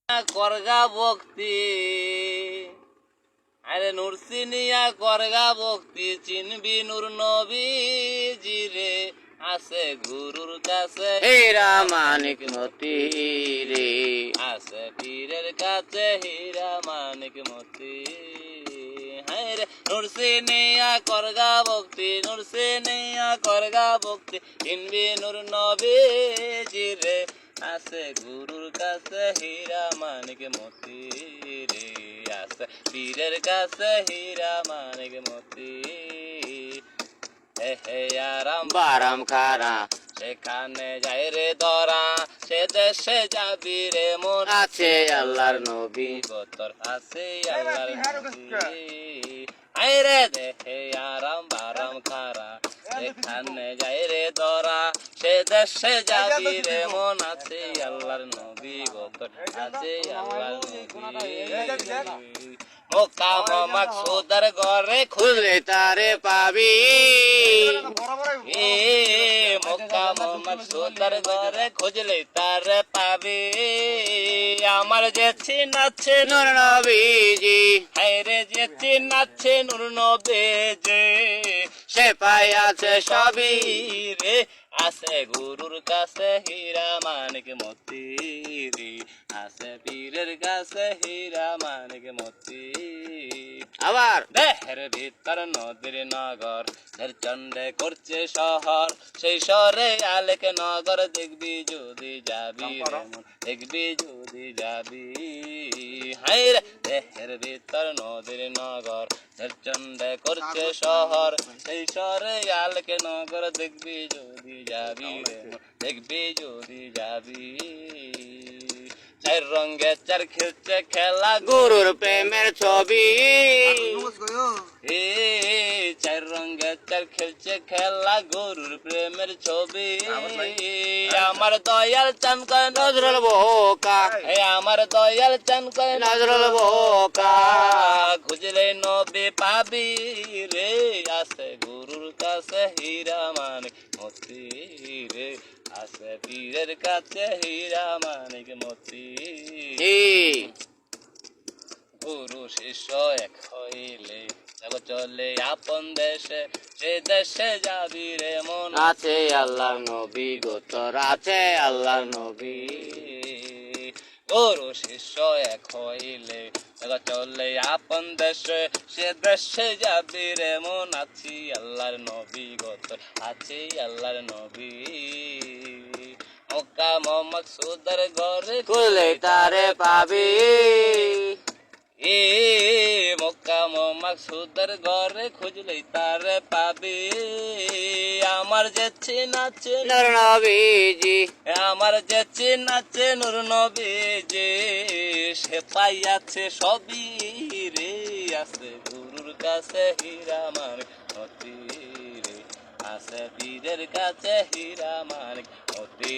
করগা ভক্তি আরে নূর চিনিয়া করগা ভক্তি চিনবি নূর নবীজি রে আছে গুরুর কাছে হীরা মানিক মতি রে আছে পীরের কাছে হীরা মানিক মতি হায় রে নূর চিনিয়া করগা ভক্তি নূর চিনিয়া করগা ভক্তি চিনবি নূর নবীজি রে আছে গুরুর কাছে হীরা মানিক মতি রে আছে পীরের কাছে হীরা মানিক মতি হে আরাম বারাম খারা সেখানে যাই রে ধরা সে দেশে যাবি রে মন আছে আল্লাহর নবী গোতর আছে আল্লাহর নবী আই রে দেহে আরাম বারাম খারা সেখানে যাই রে ধরা সে দেশে যাবি রে মন আছে আল্লাহর নবী গোতর আছে আল্লাহর নবী মক্কা মাকসুদের ঘরে খুললে তারে পাবি মক্কা মাকসুদের ঘরে খুঁজলে তারে পাবি আমার যে চিনাচ্ছে নূর নবীজি হায়রে যে চিনাচ্ছে নূর নবীজি সে পাই আছে সবই রে আছে গুরুর কাছে হীরা মানিক মতি রে আছে পীরের কাছে হীরা মানিক মতি আবার দেহের ভিতর নদীর নগর চন্ডে করছে শহর সেই শহরে আলেক নগর দেখবি যদি যাবি রে মন, দেখবি যদি যাবি হায় রে দেহের ভিতর নদীর নগর চন্ডে করছে শহর সেই শহরে আলেক নগর দেখবি যদি যাবি রে মন, দেখবি যদি যাবি চার রঙে চার খেলছে খেলা গুরুর প্রেমের ছবি এ চার রঙে চার খেলছে খেলা গরুর প্রেমের ছবি আমার দয়াল চান কয় নজরুল বোকা আমার দয়াল চান কয় নজরুল বোকা খুঁজলে নবী পাবি রে আছে গুরুর কাছে হীরা মানিক মতি রে আছে পীরের কাছে হীরা মানিক মতি গুরু শিষ্য এক হইলে চলে আপন দেশে সে দেশে যাবি রে মন আছে আল্লাহর নবী গোতর আছে আল্লাহর নবী গুরু শিষ্য এক হইলে চলে আপন দেশে সে দেশে যাবি রে মন আছি আল্লাহর নবী গোতর আছি আল্লাহর নবী মক্কা মাকসুদের ঘরে খুললে তারে পাবি এ মক্কা মাকসুদের ঘরে খুঁজলেই তারে পাবি আমার যে চিনাচ্ছে নূর নবীজি আমার যে চিনাচ্ছে নূর নবীজি সে পাইয়াছে সবই রে আছে গুরুর কাছে হীরা মানিক মতি রে আছে পীরের কাছে হীরা মানিক মতি